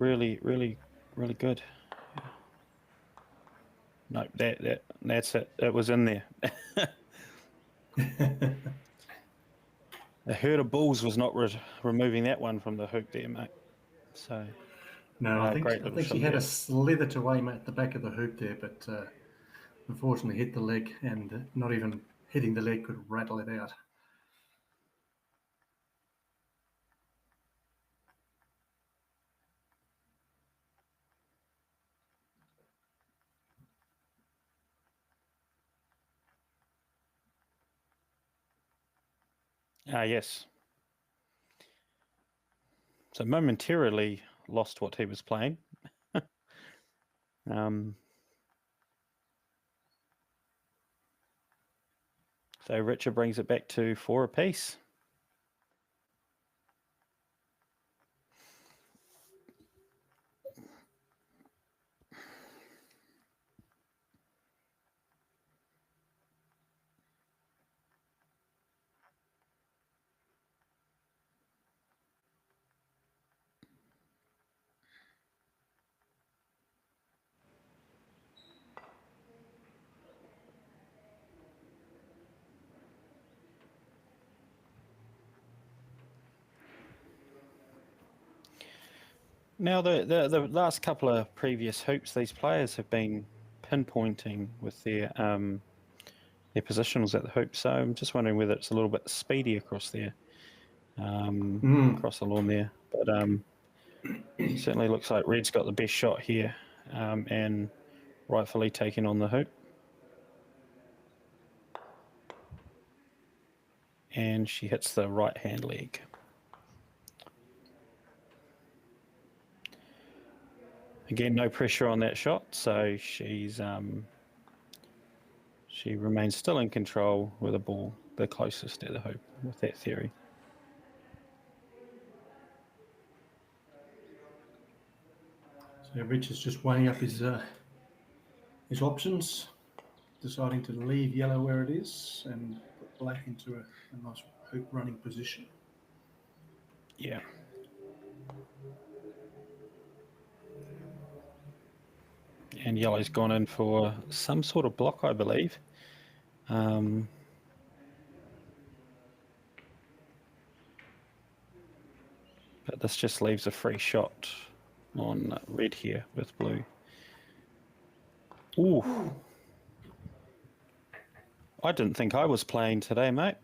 really, really, really good. No, that's it. It was in there. A herd of bulls was not removing that one from the hoop there, mate. So, No, great I little think she shot had a there. slither to aim at the back of the hoop there, but unfortunately hit the leg, and not even hitting the leg could rattle it out. Ah, yes. So momentarily lost what he was playing. So Richard brings it back to 4 apiece. Now, the last couple of previous hoops, these players have been pinpointing with their positionals at the hoop. So I'm just wondering whether it's a little bit speedy across there, across the lawn there. But certainly looks like Red's got the best shot here, and rightfully taking on the hoop. And she hits the right hand leg. Again, no pressure on that shot, so she remains still in control with the ball the closest to the hoop with that theory. So Rich is just weighing up his options, deciding to leave yellow where it is and put black into a nice hoop running position. Yeah. And yellow's gone in for some sort of block, I believe. But this just leaves a free shot on red here with blue. Ooh. I didn't think I was playing today, mate.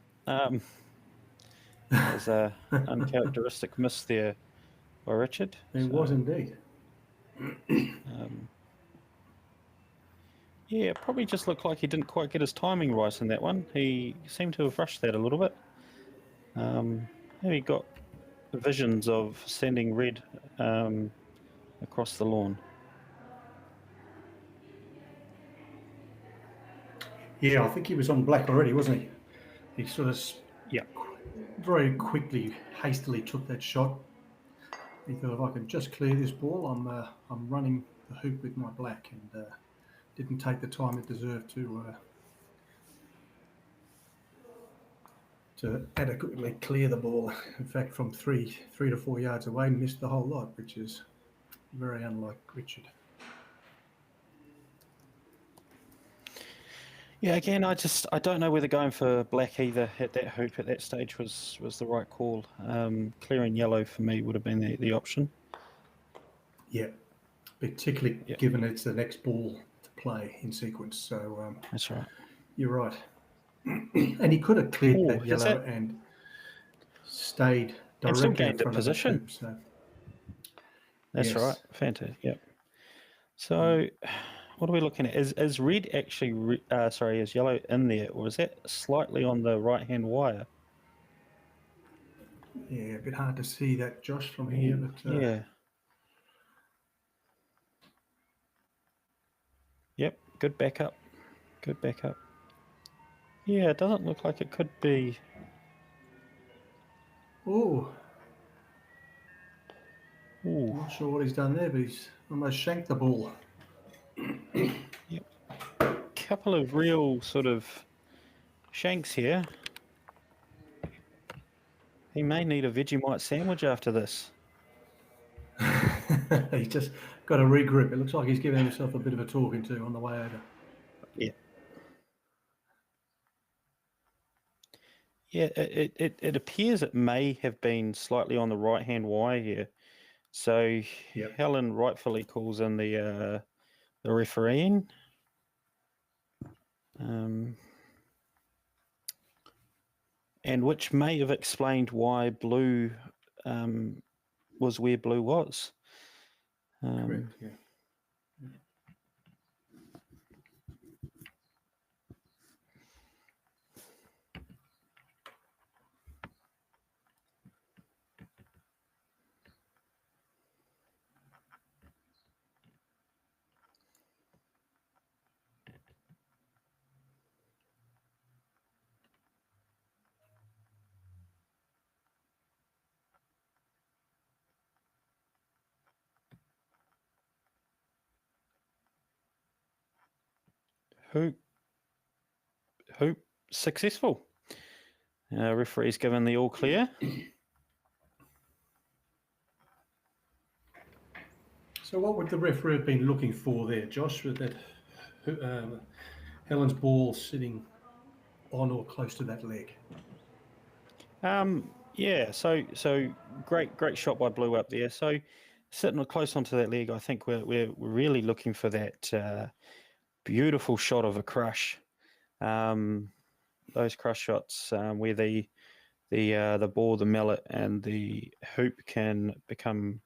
There's a uncharacteristic miss there by Richard. It was indeed. Yeah, it probably just looked like he didn't quite get his timing right in that one. He seemed to have rushed that a little bit. He got visions of sending red across the lawn. Yeah, I think he was on black already, wasn't he? He sort of very quickly, hastily took that shot. He thought, if I can just clear this ball, I'm running the hoop with my black, and didn't take the time it deserved to adequately clear the ball. In fact, from 3 to 4 yards away, missed the whole lot, which is very unlike Richard. Yeah, again, I don't know whether going for black either at that hoop at that stage was the right call. Clearing yellow for me would have been the option. Yeah, particularly given it's the next ball to play in sequence. So that's right. You're right. And he could have cleared that yellow and stayed directly in front of that hoop. So that's right. Fantastic. Yep. So, what are we looking at? Is red actually? Is yellow in there, or is that slightly on the right-hand wire? Yeah, a bit hard to see that, Josh, from here, but yeah. Yep. Good backup. Good backup. Yeah, it doesn't look like it could be. Oh. Ooh. Not sure what he's done there, but he's almost shanked the ball. Yep. Couple of real sort of shanks here. He may need a Vegemite sandwich after this. He's just got to regroup. It looks like he's giving himself a bit of a talking to on the way over. Yeah. Yeah, it appears it may have been slightly on the right-hand wire here. So Helen rightfully calls in the refereeing. And which may have explained why blue was where blue was. Correct, yeah. Hoop successful. Referee's given the all clear. So what would the referee have been looking for there, Josh, with that Helen's ball sitting on or close to that leg? Yeah, so great shot by blue up there. So sitting close onto that leg, I think we're really looking for that beautiful shot of a crush. Those crush shots where the ball, the mallet, and the hoop can become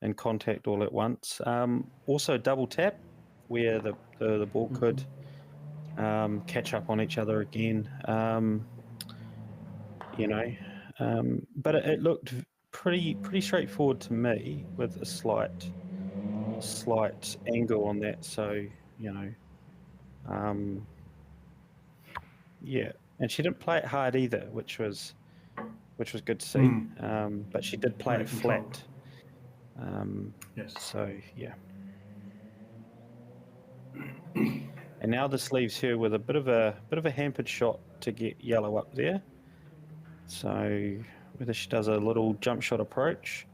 in contact all at once. Also double tap, where the ball could catch up on each other again. But it looked pretty straightforward to me, with a slight angle on that. So yeah, and she didn't play it hard either, which was good to see. But she did play it flat. Yes. So yeah. And now this leaves her with a bit of a hampered shot to get yellow up there. So whether she does a little jump shot approach,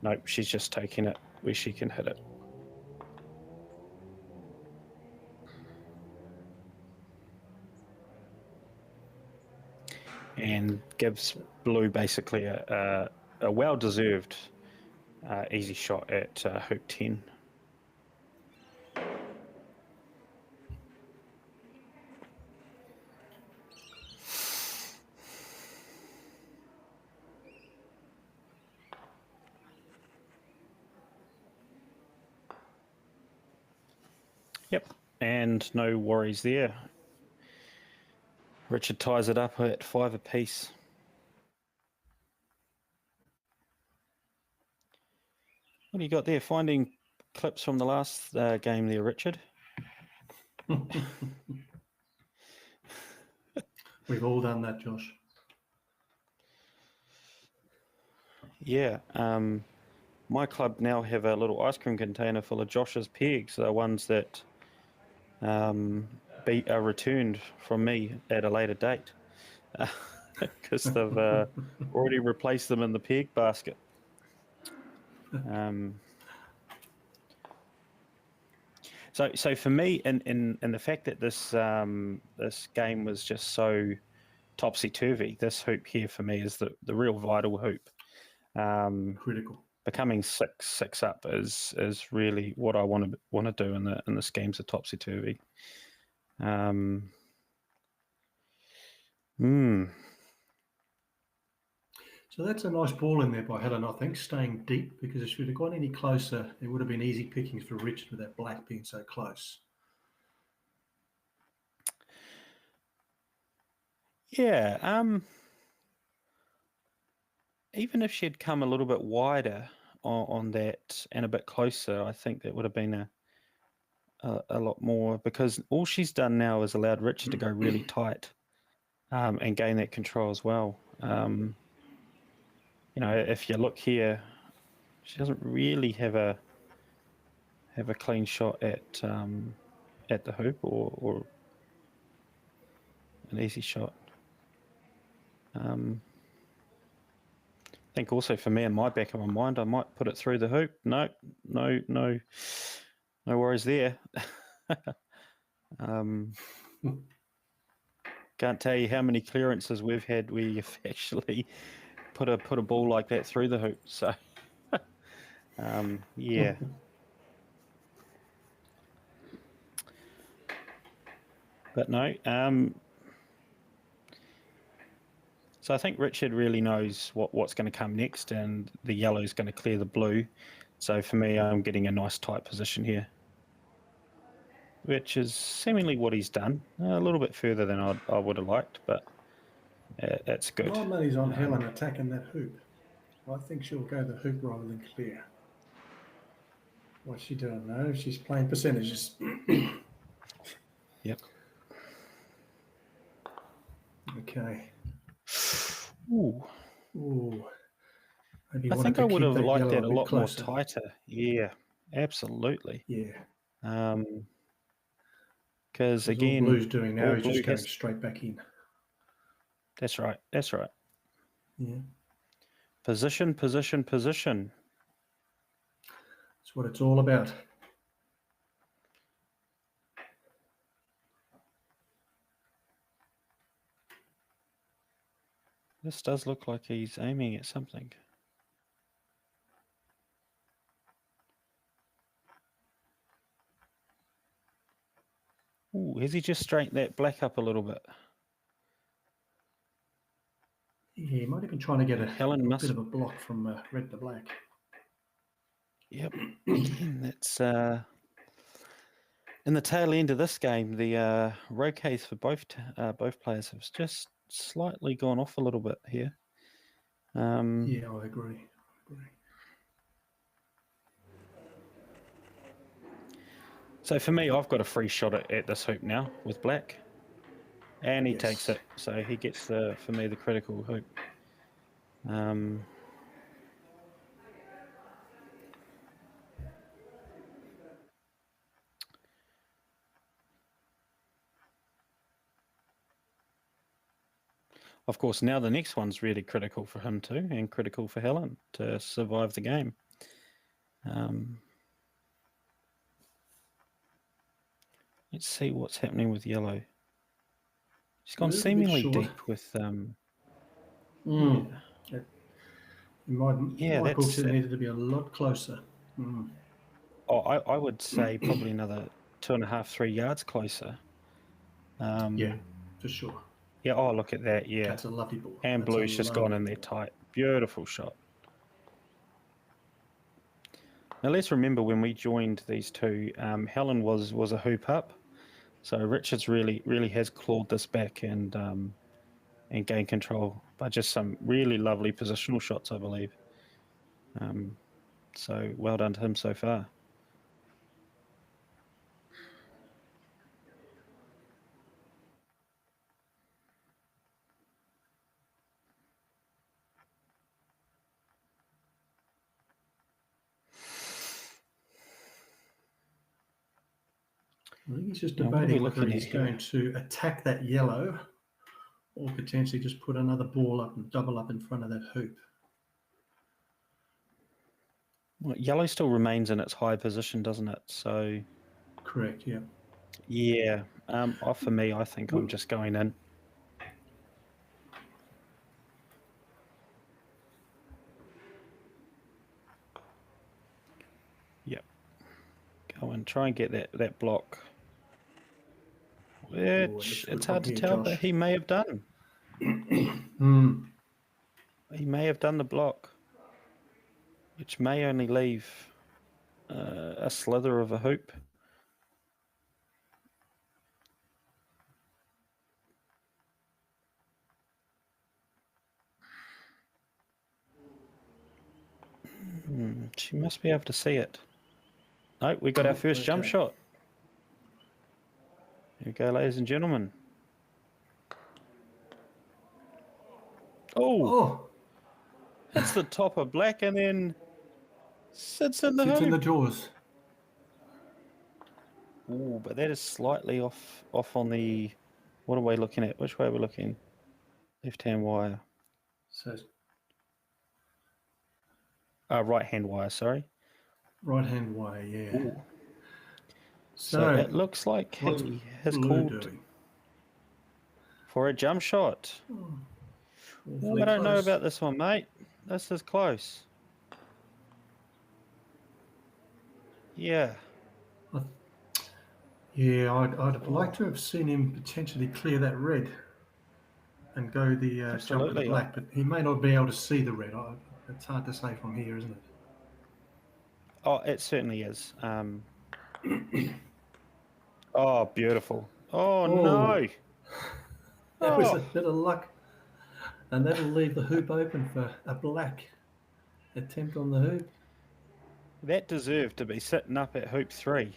nope, she's just taking it where she can hit it. And gives blue basically a well-deserved easy shot at hoop 10. Yep, and no worries there. Richard ties it up at 5 apiece. What do you got there? Finding clips from the last game there, Richard? We've all done that, Josh. Yeah. My club now have a little ice cream container full of Josh's pegs, the ones that are returned from me at a later date, because they've already replaced them in the peg basket. So for me, in the fact that this game was just so topsy-turvy, this hoop here for me is the real vital hoop. Critical. Becoming six up is really what I want to do in the schemes of topsy-turvy. So that's a nice ball in there by Helen, I think, staying deep, because if she'd have gone any closer, it would have been easy pickings for Richard with that black being so close. Yeah. Even if she had come a little bit wider on that and a bit closer, I think that would have been a lot more, because all she's done now is allowed Richard to go really tight and gain that control as well. If you look here, she doesn't really have a clean shot at the hoop or an easy shot. think also for me, in my back of my mind, I might put it through the hoop. No worries there. Can't tell you how many clearances we've had where you've actually put a ball like that through the hoop. So, yeah. But no. So I think Richard really knows what's going to come next, and the yellow is going to clear the blue. So for me, I'm getting a nice tight position here, which is seemingly what he's done. A little bit further than I would have liked, but it's good. My money's on Helen attacking that hoop. I think she'll go the hoop rather than clear. What's she doing? No, she's playing percentages. Yep. Okay. Ooh. Maybe I think I would have liked that a lot closer. more tighter. Yeah, absolutely. Yeah. Because again, all Blue's doing now is just going has... straight back in. That's right. That's right. Yeah. Position, position, position. That's what it's all about. This does look like he's aiming at something. Ooh, has he just straightened that black up a little bit? Yeah, he might have been trying to get a bit of a block from red to black. Yep. Again, that's in the tail end of this game. The roquets for both players have just slightly gone off a little bit here. Yeah, I agree. So for me, I've got a free shot at this hoop now with black, and he takes it. So he gets for me the critical hoop. Of course, now the next one's really critical for him too, and critical for Helen to survive the game. Let's see what's happening with yellow. She's gone seemingly deep with. My book said it needed to be a lot closer. Oh, I would say probably another 2.5, 3 yards closer. Yeah, for sure. Yeah, oh, look at that, yeah. That's a lovely ball. And blue's just gone in there tight. Beautiful shot. Now, let's remember when we joined these two, Helen was a hoop up. So Richards really has clawed this back and gained control by just some really lovely positional shots, I believe. So well done to him so far. I think he's just debating whether he's going to attack that yellow or potentially just put another ball up and double up in front of that hoop. Well, yellow still remains in its high position, doesn't it? So. Correct, yeah. Yeah. For me, I think I'm just going in. Yep. Go and try and get that block. Which it's hard to tell, but he may have done. He may have done the block, which may only leave a slither of a hoop. She must be able to see it. No, we got our first jump shot. Here we go, ladies and gentlemen. Oh! Hits the top of black and then sits in the hoop. Sits in the jaws. Oh, but that is slightly off on the... What are we looking at? Which way are we looking? Left-hand wire. So Right-hand wire, sorry. Right-hand way, yeah. Ooh. So So it looks like what's he has Blue called doing? for a jump shot. Awfully I don't know close. about this one, mate. This is close. Yeah. Yeah, I'd have liked to have seen him potentially clear that red and go the jump with the Absolutely. black, but he may not be able to see the red. It's hard to say from here, isn't it? Oh, it certainly is. Oh, beautiful. Oh, no. Oh, that was Oh, a bit of luck, and that'll leave the hoop open for a black attempt on the hoop. that deserved to be sitting up at hoop 3,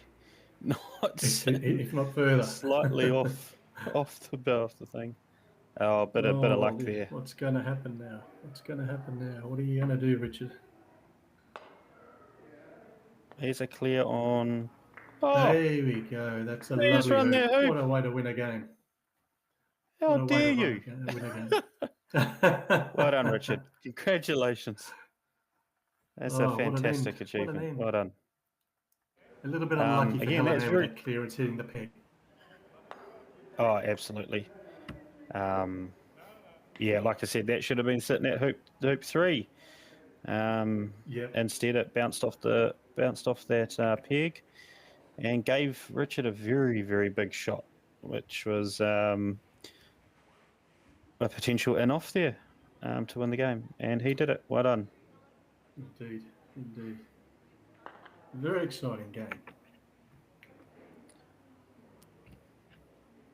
not sitting If not further. slightly off the thing. Oh, bit of Oh, luck there. what's going to happen now? What's going to happen now? What are you going to do, Richard? Here's a clear on. Oh, There we go. That's a he just lovely run hoop. that What hoop. a way to win a game. How What a way dare to you? win a Well done, game. Richard. Congratulations. That's a Oh, what an end. fantastic What an achievement. end. Well done. A little bit unlucky for Again, Helen that's there with very. that clearance hitting the peg. Oh, absolutely. Yeah, like I said, that should have been sitting at hoop 3. Yep. Instead, it bounced off that peg and gave Richard a very, very big shot, which was a potential in off there to win the game, and he did it. Well done. Indeed. Indeed. Very exciting game.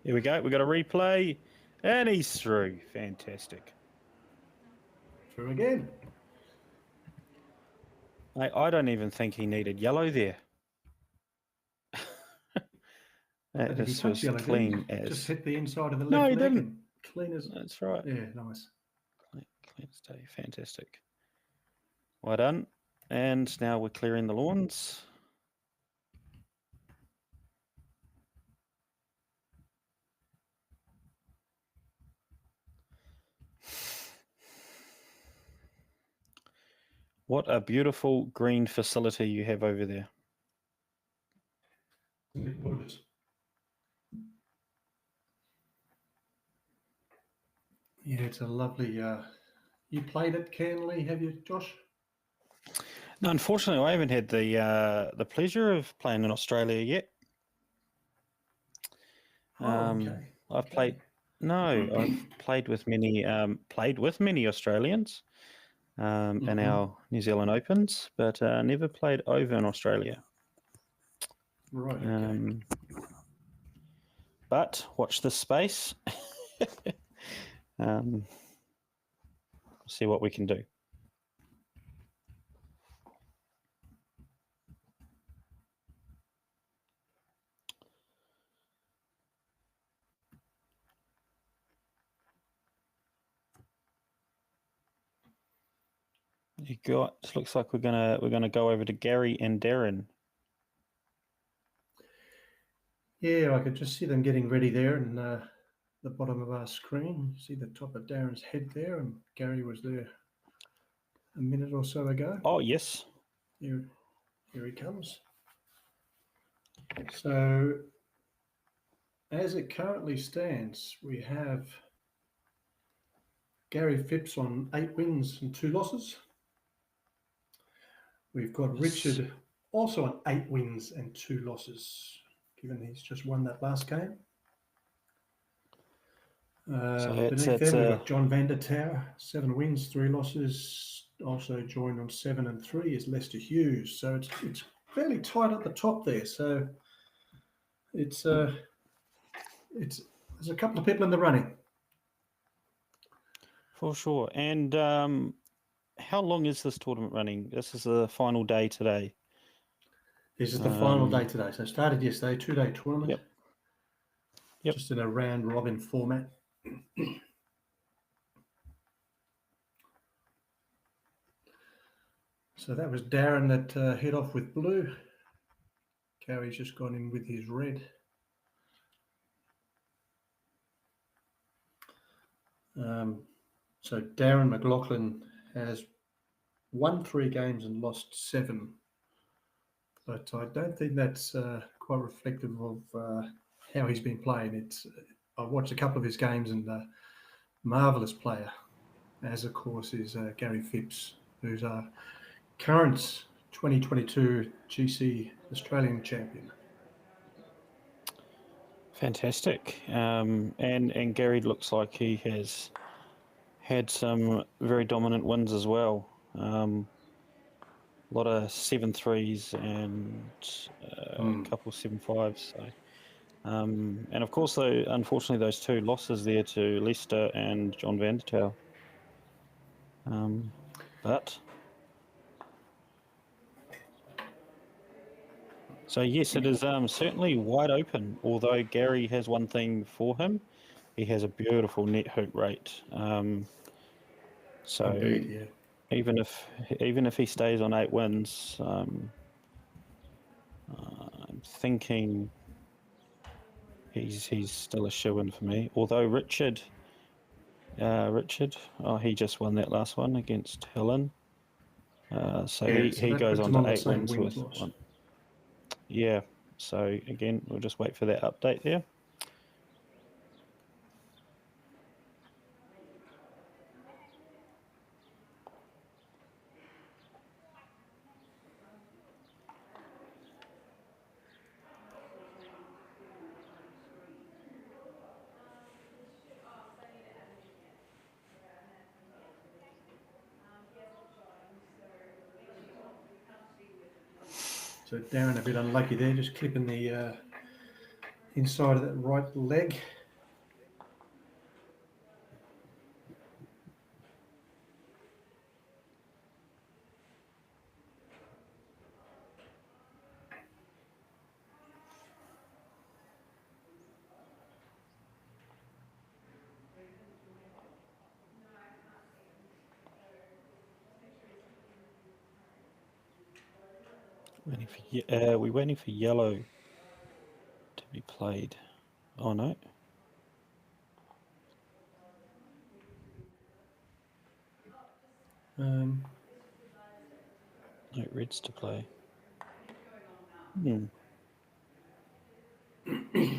Here we go. We got a replay, and he's through. Fantastic. Through again. I don't even think he needed yellow there. This was Yellow, clean as. as. Just hit the inside of the left No, he leg didn't. and clean as. That's right. Yeah, nice. Clean as day. Fantastic. Well done. And now we're clearing the lawns. What a beautiful green facility you have over there. Yeah, it's a lovely. You played at Canley, have you, Josh? No, unfortunately, I haven't had the pleasure of playing in Australia yet. Okay. I've played. No, I've played with many Australians in our New Zealand Opens, but never played over in Australia. Right. Okay. But watch this space. See what we can do. Looks like we're gonna go over to Gary and Darren. Yeah, I could just see them getting ready there in the bottom of our screen. You see the top of Darren's head there, and Gary was there a minute or so ago. Oh yes. Here he comes. So, as it currently stands, we have Gary Phipps on 8 wins and 2 losses. We've got Richard also on 8 wins and 2 losses, given he's just won that last game. Beneath them, we've got John van der Tower, 7 wins, 3 losses. Also joined on 7 and 3 is Lester Hughes. So it's fairly tight at the top there. So it's there's a couple of people in the running. For sure. And how long is this tournament running? This is the final day today. This is the final day today. So started yesterday, 2-day tournament. Yep. Just in a round robin format. So that was Darren that hit off with blue. Gary's just gone in with his red. So Darren McLaughlin has won 3 games and lost 7. But I don't think that's quite reflective of how he's been playing. I've watched a couple of his games and marvellous player, as of course is Gary Phipps, who's our current 2022 GC Australian champion. Fantastic. And Gary looks like he has had some very dominant wins as well. A lot of 7-3s and a couple 7-5s. So, and of course, though, unfortunately, those 2 losses there to Leicester and John Vandertaal. But so yes, it is certainly wide open. Although Gary has one thing for him, he has a beautiful net hoop rate. So Indeed, yeah. even if he stays on 8 wins, I'm thinking he's still a shoo-in for me. Although Richard, he just won that last one against Helen. So Yeah, he that goes puts on him on to the 8 same wins with win-loss. 1. Yeah. So again, we'll just wait for that update there. So Darren a bit unlucky there, just clipping the inside of that right leg. We're waiting for yellow to be played. Oh no. No, red's to play.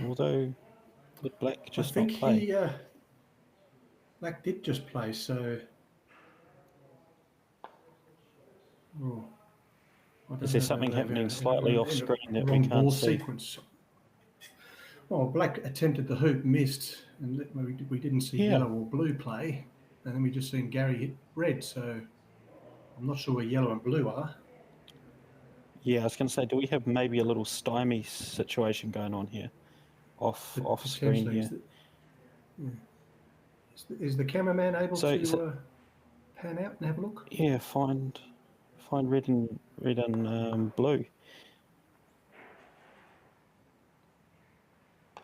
Although, did black just not play? Black did just play, so. Oh, I don't Is there know. something They were happening slightly off in a screen that we wrong can't ball see? sequence. Well, Black attempted the hoop, missed, and we didn't see yellow or blue play, and then we just seen Gary hit red. So I'm not sure where yellow and blue are. Yeah, I was going to say, do we have maybe a little stymie situation going on here, off screen here? Is the cameraman able to pan out and have a look? Yeah, find red and blue.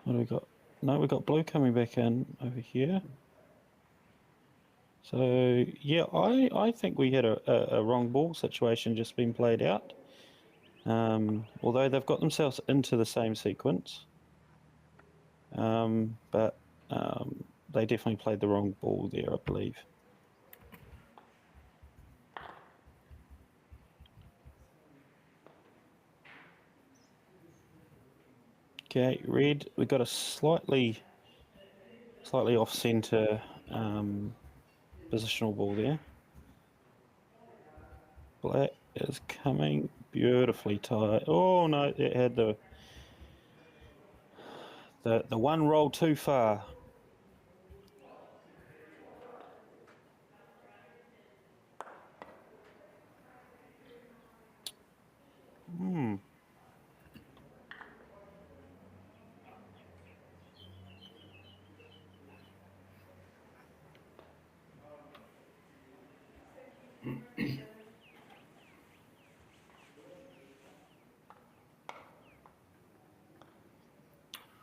What do we got? No, we got blue coming back in over here. So yeah, I think we had a wrong ball situation just been played out. Although they've got themselves into the same sequence, but they definitely played the wrong ball there, I believe. Okay, red, we got a slightly off centre positional ball there. Black is coming beautifully tight. Oh no, it had the one roll too far.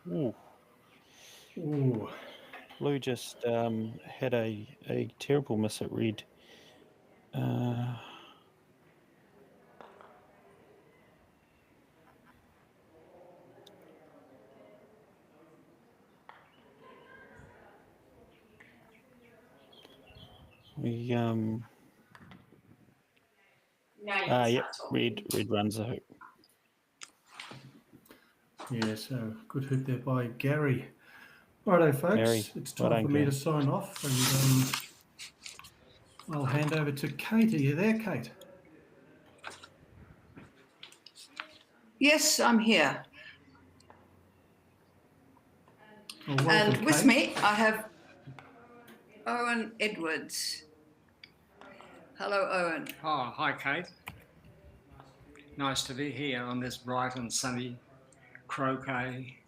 Ooh. Ooh. Blue just had a terrible miss at red. We Yep, red runs the hoop. Yeah, so good hoop there by Gary. Righto, folks, Gary, it's time well for done, me Gary. to sign off, and I'll hand over to Kate. Are you there, Kate? Yes, I'm here. Well, welcome, And with Kate. me, I have Owen Edwards. Hello, Owen. Oh, hi, Kate. Nice to be here on this bright and sunny Croquet.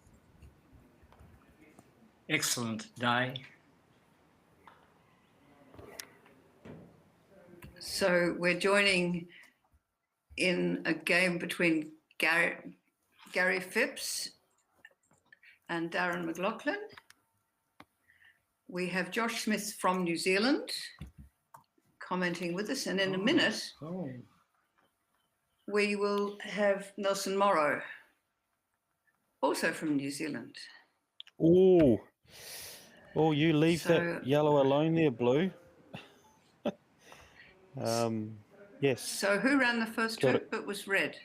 Excellent day. So we're joining in a game between Gary Phipps and Darren McLaughlin. We have Josh Smith from New Zealand commenting with us, and in a minute, we will have Nelson Morrow, also from New Zealand. Oh, you leave that yellow alone there, Blue. Yes. So who ran the first hoop? It was Red.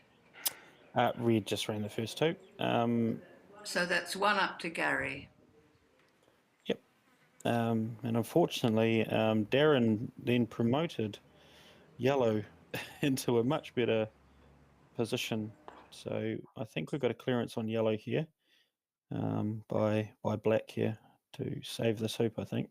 Red just ran the first hoop. So that's 1 up to Gary. Yep. And unfortunately, Darren then promoted yellow into a much better position. So I think we've got a clearance on yellow here by black here to save this hoop, I think.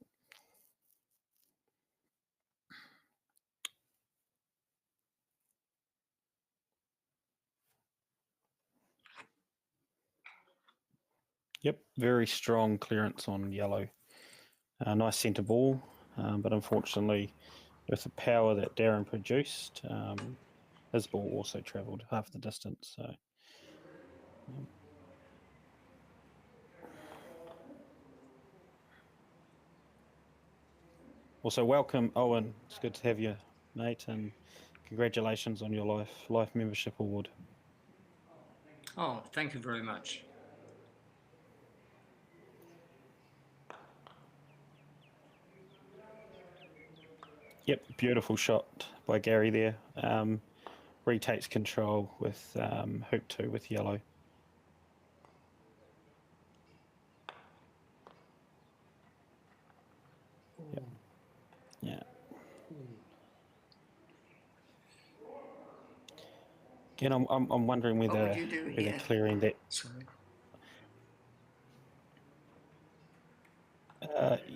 Yep, very strong clearance on yellow. Nice centre ball, but unfortunately, with the power that Darren produced, his ball also travelled half the distance. So, also welcome, Owen. It's good to have you, mate, and congratulations on your life membership award. Oh, thank you very much. Yep, beautiful shot by Gary there. Retakes control with hoop 2 with yellow. Yep. Yeah. Again, I'm wondering whether clearing that. Sorry.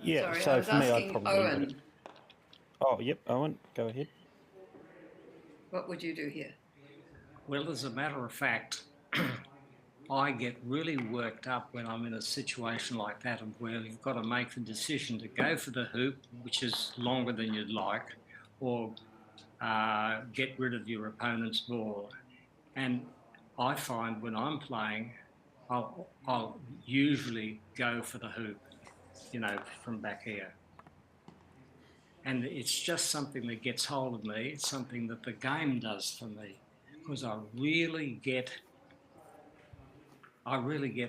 Yeah. Sorry, so for me, I'd probably. Owen. Oh, yep, Owen, go ahead. What would you do here? Well, as a matter of fact, I get really worked up when I'm in a situation like that, where you've got to make the decision to go for the hoop, which is longer than you'd like, or get rid of your opponent's ball. And I find when I'm playing, I'll usually go for the hoop, from back here. And it's just something that gets hold of me. It's something that the game does for me, because I really get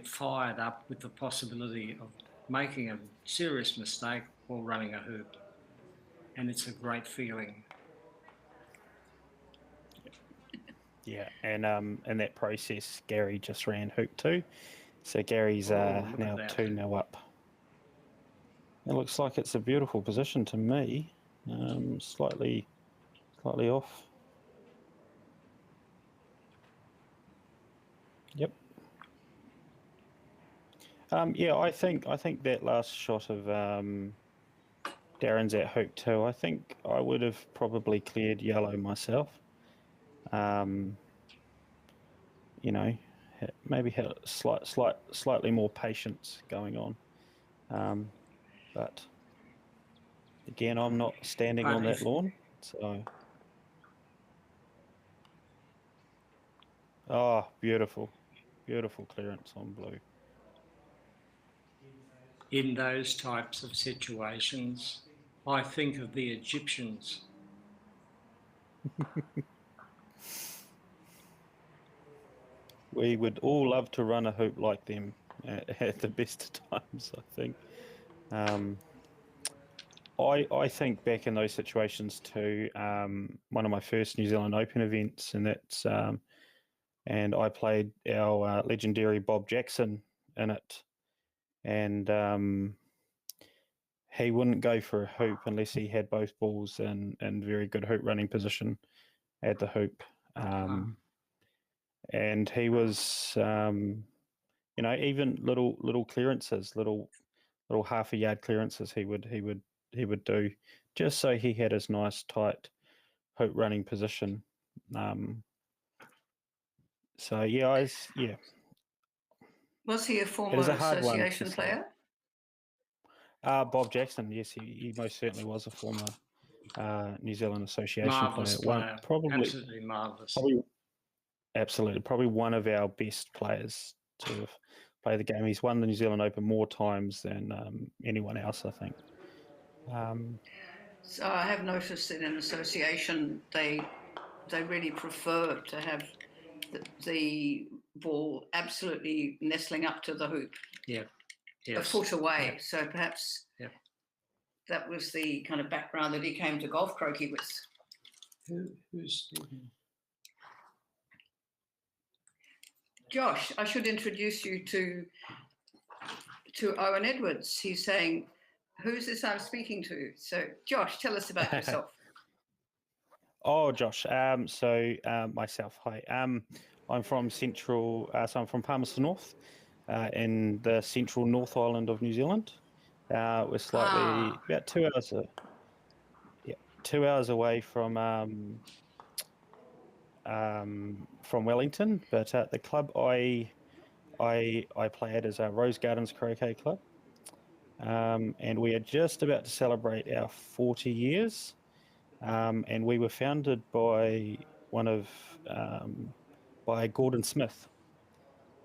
fired up with the possibility of making a serious mistake or running a hoop. And it's a great feeling. Yeah, and in that process, Gary just ran hoop 2. So Gary's now 2-0 up. It looks like it's a beautiful position to me. Slightly off. Yep. Yeah, I think that last shot of Darren's at hoop 2, I think I would have probably cleared yellow myself. Maybe had slightly more patience going on. But again, I'm not standing on that lawn, so. Oh, beautiful clearance on blue. In those types of situations, I think of the Egyptians. We would all love to run a hoop like them at the best of times, I think. I think back in those situations to one of my first New Zealand Open events, and and I played our legendary Bob Jackson in it, and he wouldn't go for a hoop unless he had both balls in very good hoop running position at the hoop. And he was, even little clearances, little half a yard clearances, he would do just so he had his nice tight hoop running position. So yeah, Was he a former it is a hard one to association say. player? Bob Jackson, yes, he most certainly was a former New Zealand Association Marvellous player. Absolutely marvellous. Probably one of our best players to have played the game. He's won the New Zealand Open more times than anyone else, I think. So I have noticed that in association they really prefer to have the ball absolutely nestling up to the hoop. Yeah. Yes. A foot away. So perhaps that was the kind of background that he came to golf croquet with. Who's speaking? Josh, I should introduce you to Owen Edwards. He's saying, "Who's this I'm speaking to?" So, Josh, tell us about yourself. Oh, Josh. Myself. Hi. I'm from Central. So I'm from Palmerston North, in the central North Island of New Zealand. We're slightly about 2 hours. 2 hours away from Wellington, but the club I play at is Rose Gardens Croquet Club, and we are just about to celebrate our 40 years. And we were founded by by Gordon Smith,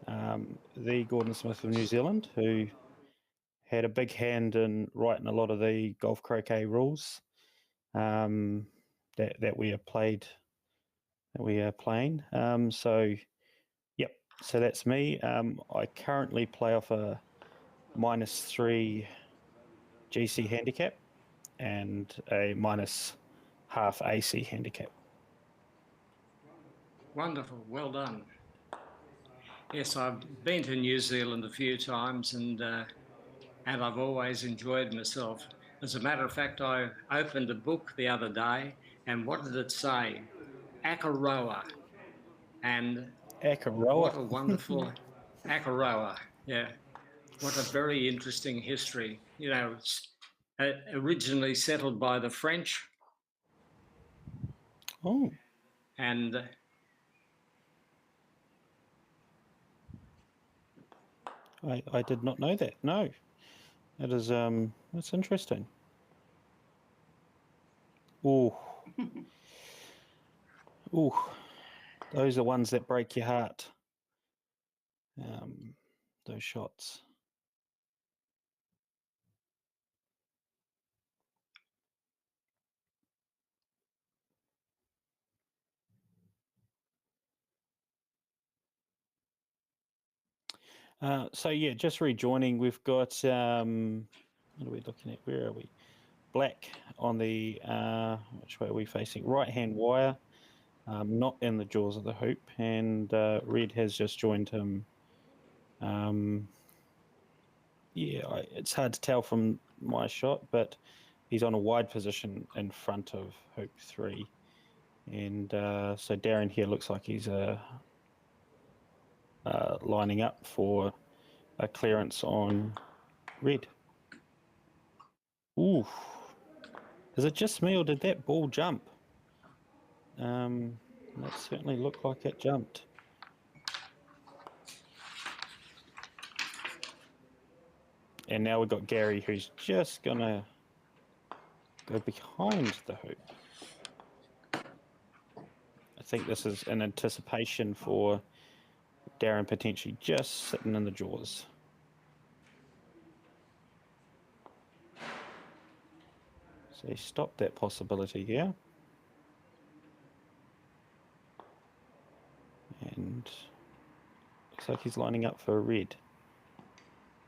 the Gordon Smith of New Zealand, who had a big hand in writing a lot of the golf croquet rules that we are playing. So that's me. I currently play off a -3 GC handicap and a -half AC handicap. Wonderful, well done. Yes, I've been to New Zealand a few times, and I've always enjoyed myself. As a matter of fact, I opened a book the other day, and what did it say? Akaroa. And Akaroa. What a wonderful Akaroa. Yeah. What a very interesting history. It's originally settled by the French. Oh. And I did not know that. No. It is that's interesting. Ooh. Ooh. Those are ones that break your heart. Those shots. Just rejoining. We've got what are we looking at? Where are we? Black on the which way are we facing? Right-hand wire, not in the jaws of the hoop, and red has just joined him. It's hard to tell from my shot, but he's on a wide position in front of hoop 3, and so Darren here looks like he's lining up for a clearance on red. Ooh. Is it just me, or did that ball jump? That certainly looked like it jumped. And now we've got Gary, who's just going to go behind the hoop. I think this is an anticipation for Darren potentially just sitting in the jaws. So he stopped that possibility here. And looks like he's lining up for a red.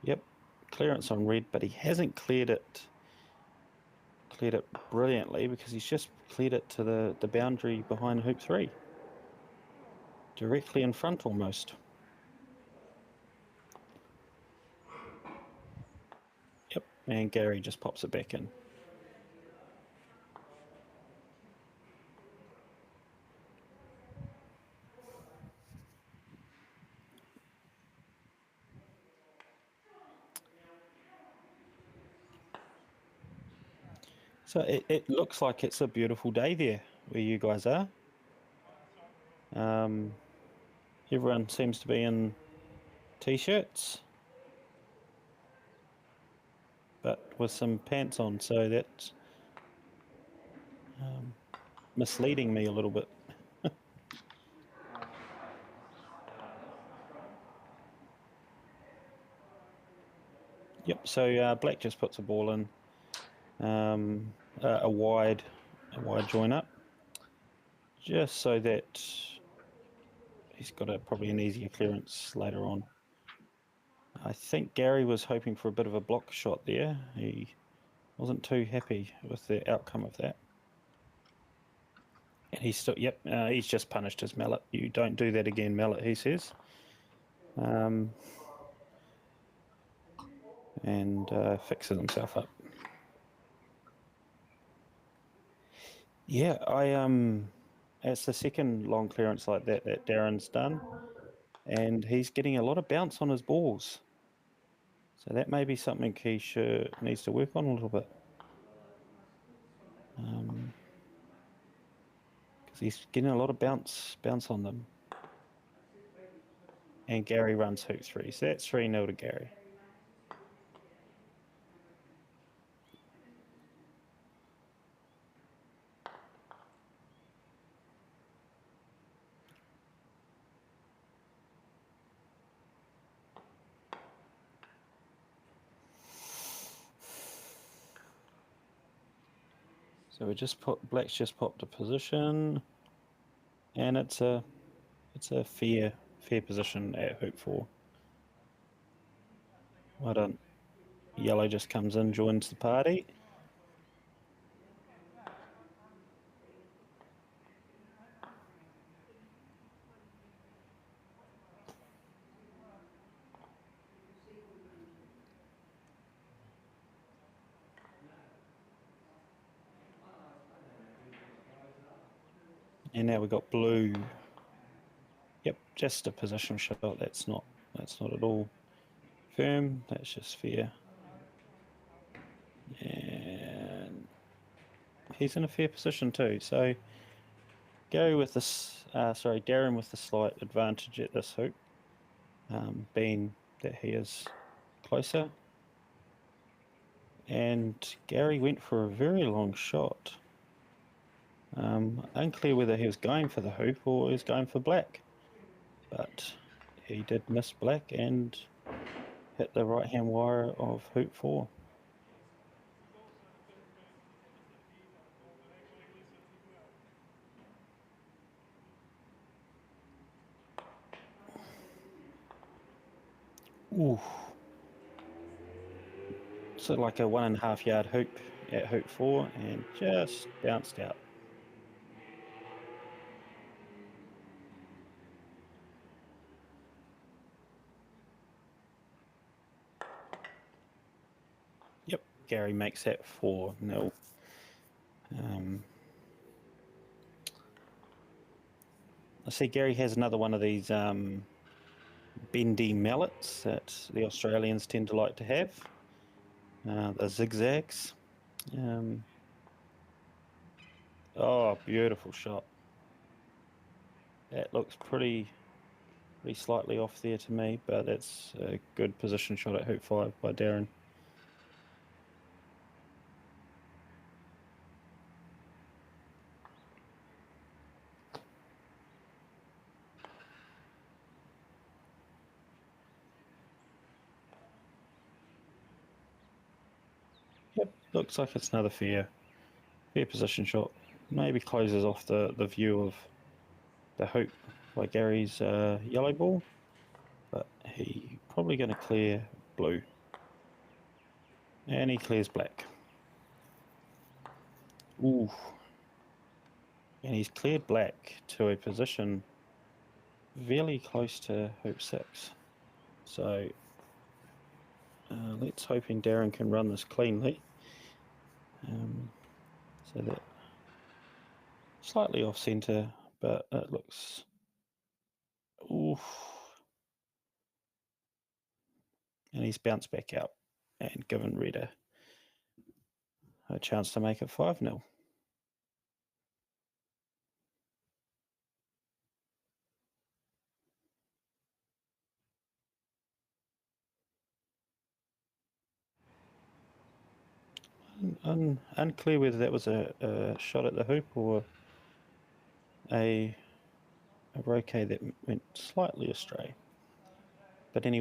Yep, clearance on red, but he hasn't cleared it cleared it brilliantly because he's just cleared it to the boundary behind hoop 3. Directly in front almost. Yep, and Gary just pops it back in. So it looks like it's a beautiful day there where you guys are. Everyone seems to be in t-shirts, but with some pants on, so that's misleading me a little bit. Yep, so Black just puts a ball in, a wide join up, just so that he's got probably an easier clearance later on. I think Gary was hoping for a bit of a block shot there. He wasn't too happy with the outcome of that. And he's still, yep, he's just punished his mallet. You don't do that again, mallet, he says. And fixes himself up. Yeah, it's the second long clearance like that Darren's done, and he's getting a lot of bounce on his balls. So that may be something he needs to work on a little bit. Because he's getting a lot of bounce on them. And Gary runs hoop 3, so that's 3-0 to Gary. So Black's just popped a position, and it's a fair position at hoop 4. Well done. Yellow just comes in, joins the party. And now we've got blue. Yep, just a position shot. That's not at all firm. That's just fair. And he's in a fair position too. So Darren with the slight advantage at this hoop, being that he is closer. And Gary went for a very long shot. Unclear whether he was going for the hoop or he was going for black, but he did miss black and hit the right hand wire of hoop 4. Ooh. So like a 1.5 yard hoop at hoop 4 and just bounced out. Yep, Gary makes that 4-0. I see Gary has another one of these bendy mallets that the Australians tend to like to have. The zigzags. Oh, beautiful shot. That looks pretty slightly off there to me, but that's a good position shot at hoop 5 by Darren. Yep, looks like it's another fair position shot. Maybe closes off the view of the hoop by Gary's yellow ball, but he probably going to clear blue. And he clears black. Ooh. And he's cleared black to a position fairly close to hoop 6. So let's hoping Darren can run this cleanly. So that slightly off centre, but it looks. Oof. And he's bounced back out and given red a chance to make it 5-0. Unclear whether that was a shot at the hoop or a Croquet that went slightly astray. But anyway.